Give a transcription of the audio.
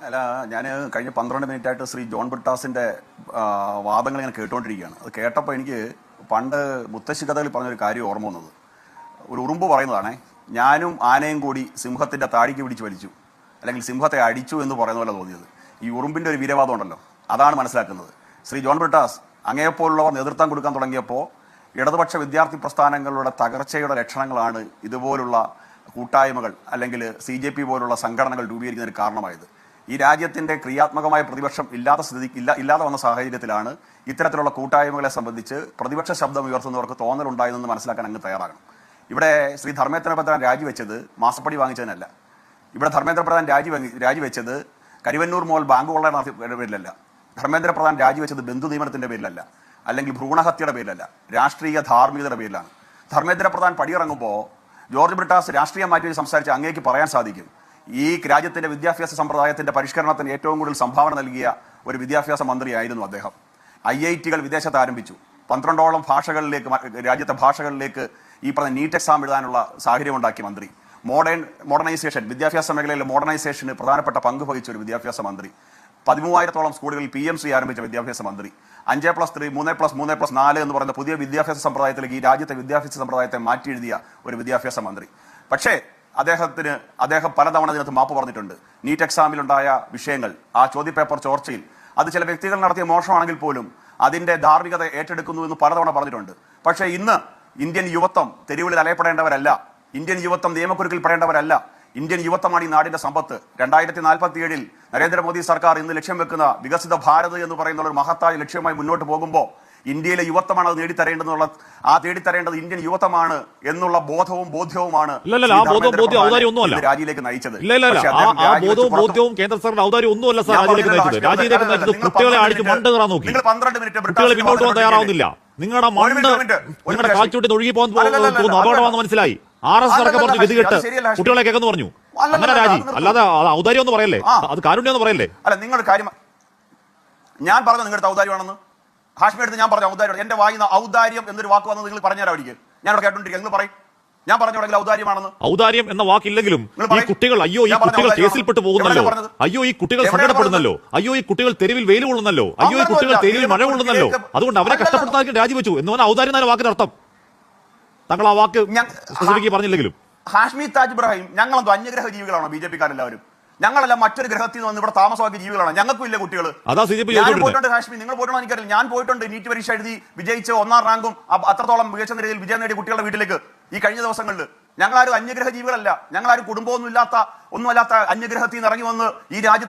അല്ല, ഞാൻ കഴിഞ്ഞ 12 മിനിറ്റായിട്ട് ശ്രീ ജോൺ ബ്രിട്ടാസിൻ്റെ വാദങ്ങൾ ഇങ്ങനെ കേട്ടുകൊണ്ടിരിക്കുകയാണ്. അത് കേട്ടപ്പോൾ എനിക്ക് പണ്ട് മുത്തശ്ശി കഥകളിൽ പറഞ്ഞൊരു കാര്യം ഓർമ്മ വന്നത്. ഒരു ഉറുമ്പ് പറയുന്നതാണേ, ഞാനും ആനയും കൂടി സിംഹത്തിൻ്റെ താടിക്ക് പിടിച്ച് വലിച്ചു, അല്ലെങ്കിൽ സിംഹത്തെ അടിച്ചു എന്ന് പറയുന്ന പോലെ തോന്നിയത്. ഈ ഉറുമ്പിൻ്റെ ഒരു വീരവാദം ഉണ്ടല്ലോ, അതാണ് മനസ്സിലാക്കുന്നത്. ശ്രീ ജോൺ ബ്രിട്ടാസ് അങ്ങയെപ്പോലുള്ളവർ നേതൃത്വം കൊടുക്കാൻ തുടങ്ങിയപ്പോൾ ഇടതുപക്ഷ വിദ്യാർത്ഥി പ്രസ്ഥാനങ്ങളുടെ തകർച്ചയുടെ ലക്ഷണങ്ങളാണ് ഇതുപോലുള്ള കൂട്ടായ്മകൾ അല്ലെങ്കിൽ CJP പോലുള്ള സംഘടനകൾ രൂപീകരിക്കുന്നതിന് കാരണമായത്. ഈ രാജ്യത്തിൻ്റെ ക്രിയാത്മകമായ പ്രതിപക്ഷം ഇല്ലാതെ വന്ന സാഹചര്യത്തിലാണ് ഇത്തരത്തിലുള്ള കൂട്ടായ്മകളെ സംബന്ധിച്ച് പ്രതിപക്ഷ ശബ്ദം ഉയർത്തുന്നവർക്ക് തോന്നലുണ്ടായതെന്ന് മനസ്സിലാക്കാൻ അങ്ങ് തയ്യാറാകണം. ഇവിടെ ശ്രീ ധർമ്മേന്ദ്ര പ്രധാൻ രാജിവെച്ചത് മാസപ്പടി വാങ്ങിച്ചതിനല്ല. ഇവിടെ ധർമ്മേന്ദ്ര പ്രധാൻ രാജിവെച്ചത് കരുവന്നൂർ മോൾ ബാങ്ക് കൊള്ള നടത്തിയ പേരിലല്ല. ധർമ്മേന്ദ്ര പ്രധാൻ രാജിവെച്ചത് ബന്ധു നിയമനത്തിൻ്റെ പേരിലല്ല, അല്ലെങ്കിൽ ഭ്രൂണഹത്യയുടെ പേരിലല്ല, രാഷ്ട്രീയ ധാർമ്മികതയുടെ പേരിലാണ്. ധർമ്മേന്ദ്ര പ്രധാൻ പടിയിറങ്ങുമ്പോൾ ജോർജ് ബ്രിട്ടാസ് രാഷ്ട്രീയം മാറ്റി സംസാരിച്ച് അങ്ങേക്ക് പറയാൻ സാധിക്കും, ഈ രാജ്യത്തിൻ്റെ വിദ്യാഭ്യാസ സമ്പ്രദായത്തിൻ്റെ പരിഷ്കരണത്തിന് ഏറ്റവും കൂടുതൽ സംഭാവന നൽകിയ ഒരു വിദ്യാഭ്യാസ മന്ത്രിയായിരുന്നു അദ്ദേഹം. IIT-കൾ വിദേശത്ത് ആരംഭിച്ചു. 12ഓളം ഭാഷകളിലേക്ക്, രാജ്യത്തെ ഭാഷകളിലേക്ക് ഈ പറഞ്ഞ നീറ്റ് എക്സാം എഴുതാനുള്ള സാഹചര്യം ഉണ്ടാക്കിയ മന്ത്രി. മോഡേണൈസേഷൻ, വിദ്യാഭ്യാസ മേഖലയിലെ മോഡേണൈസേഷന് പ്രധാനപ്പെട്ട പങ്ക് വഹിച്ച ഒരു വിദ്യാഭ്യാസ മന്ത്രി. 13,000-ഓളം സ്കൂളുകളിൽ PMC ആരംഭിച്ച വിദ്യാഭ്യാസ മന്ത്രി. 5+3, 3+3+4 എന്ന് പറയുന്ന പുതിയ വിദ്യാഭ്യാസ സമ്പ്രദായത്തിലേക്ക് ഈ രാജ്യത്തെ വിദ്യാഭ്യാസ സമ്പ്രദായത്തെ മാറ്റി എഴുതിയ ഒരു വിദ്യാഭ്യാസ മന്ത്രി. പക്ഷേ അദ്ദേഹം പലതവണ ഇതിനകത്ത് മാപ്പ് പറഞ്ഞിട്ടുണ്ട്. നീറ്റ് എക്സാമിലുണ്ടായ വിഷയങ്ങൾ, ആ ചോദ്യപേപ്പർ ചോർച്ചയിൽ അത് ചില വ്യക്തികൾ നടത്തിയ മോശമാണെങ്കിൽ പോലും അതിൻ്റെ ധാർമ്മികത ഏറ്റെടുക്കുന്നു എന്ന് പലതവണ പറഞ്ഞിട്ടുണ്ട്. പക്ഷേ ഇന്ന് ഇന്ത്യൻ യുവത്വം തെരുവിൽ അലയപ്പെടേണ്ടവരല്ല, ഇന്ത്യൻ യുവത്വം നിയമക്കുരുക്കിൽ പെടേണ്ടവരല്ല. ഇന്ത്യൻ യുവത്വമാണ് ഈ നാടിന്റെ സമ്പത്ത്. 2047 നരേന്ദ്രമോദി സർക്കാർ ഇന്ന് ലക്ഷ്യം വെക്കുന്ന വികസിത ഭാരത് എന്ന് പറയുന്ന ഒരു മഹത്തായ ലക്ഷ്യമായി മുന്നോട്ട് പോകുമ്പോൾ ഇന്ത്യയിലെ യുവത്വമാണ് അത് തേടിത്തരേണ്ടത് ഇന്ത്യൻ യുവത്വമാണ് എന്നുള്ള ബോധ്യവുമാണ് രാജിയിലേക്ക് നയിച്ചത്. ബോധ്യവും കേന്ദ്ര സർക്കാർ ഔദാര്യം ഒന്നുമല്ല സാർ രാജിയിലേക്ക് നയിച്ചത്. രാജിയിലേക്ക് നയിച്ചത് കുട്ടികളെ അടിച്ച് മണ്ട് കയറാൻ നോക്കി. 12 മിനിറ്റ് കുട്ടികൾ പിന്നോട്ട് പോകാൻ തയ്യാറാവുന്നില്ല. നിങ്ങളുടെ മണ്ട് നിങ്ങളുടെ കാൽച്ചുട്ടി ഒഴുകി പോകുന്ന അപകടമാണെന്ന് മനസ്സിലായി. RS അടക്കം പറഞ്ഞു ഗതികെട്ട് കുട്ടികളെ കേൾക്കെന്ന് പറഞ്ഞു. അങ്ങനെ രാജി, അല്ലാതെ ഔദാര്യം ഒന്നും പറയല്ലേ, അത് കാരുണ്യം എന്ന് പറയല്ലേ. അല്ല, നിങ്ങളുടെ കാര്യം ഞാൻ പറഞ്ഞു, നിങ്ങളുടെ ഔദാര്യമാണെന്ന് ഹാഷ്മി എടുത്ത് ഞാൻ പറഞ്ഞു ഔദാര്യം. എന്റെ വായിന്ന് ഔദാര്യം എന്നൊരു വാക്ക് വന്നത് നിങ്ങൾ പറഞ്ഞുതരാം. ഒരിക്കൽ ഞാനവിടെ കേട്ടോണ്ടിരിക്കുക, നിങ്ങൾ പറയും. ഞാൻ പറഞ്ഞോടെങ്കിൽ ഔദാര്യമാണെന്ന്. ഔദാര്യം എന്ന വാക്കില്ലെങ്കിലും ഈ കുട്ടികൾ, അയ്യോ ഈ കുട്ടികൾ കേസിൽപ്പെട്ട് പോകുന്നല്ലോ, അയ്യോ ഈ കുട്ടികൾ സങ്കടപ്പെടുന്നല്ലോ, അയ്യോ ഈ കുട്ടികൾ തെരുവിൽ വെയിൽ കൊള്ളുന്നല്ലോ, അയ്യോ ഈ കുട്ടികൾ തെരുവിൽ മഴ കൊള്ളുന്നല്ലോ, അതുകൊണ്ട് അവരെ കഷ്ടപ്പെടുത്താൻ രാജിവെച്ചു എന്ന് പറഞ്ഞാൽ ഔദാര്യം എന്ന വാക്കിന്റെ അർത്ഥം താങ്കൾ ആ വാക്ക് പറഞ്ഞില്ലെങ്കിലും. ഹാഷ്മി താജ് ഇബ്രാഹിം, ഞങ്ങളെന്തോ അന്യഗ്രഹ ജീവികളാണോ BJP-കാരെല്ലാവരും? ഞങ്ങളെല്ലാം മറ്റൊരു ഗ്രഹത്തിൽ നിന്ന് വന്ന് ഇവിടെ താമസമാക്കിയ ജീവികളാണ്. ഞങ്ങൾക്കും ഇല്ല കുട്ടികൾ. ഞാൻ പോയിട്ടുണ്ട് ഹാഷ്മി, നിങ്ങൾ പോയിട്ടുണ്ടോ എനിക്കറിയില്ല. ഞാൻ പോയിട്ടുണ്ട്. നീറ്റ് പരീക്ഷ എഴുതി വിജയിച്ച് 1ാം റാങ്കും അത്രത്തോളം മികച്ച നിലയിൽ വിജയം നേടിയ കുട്ടികളുടെ വീട്ടിലേക്ക് ഈ കഴിഞ്ഞ ദിവസങ്ങളിൽ. ഞങ്ങളാരും അന്യഗ്രഹ ജീവികളല്ല, ഞങ്ങളാരും കുടുംബമൊന്നും ഇല്ലാത്ത ഒന്നുമല്ലാത്ത അന്യഗ്രഹത്തിൽ നിന്ന് ഇറങ്ങി വന്ന് ഈ രാജ്യത്ത്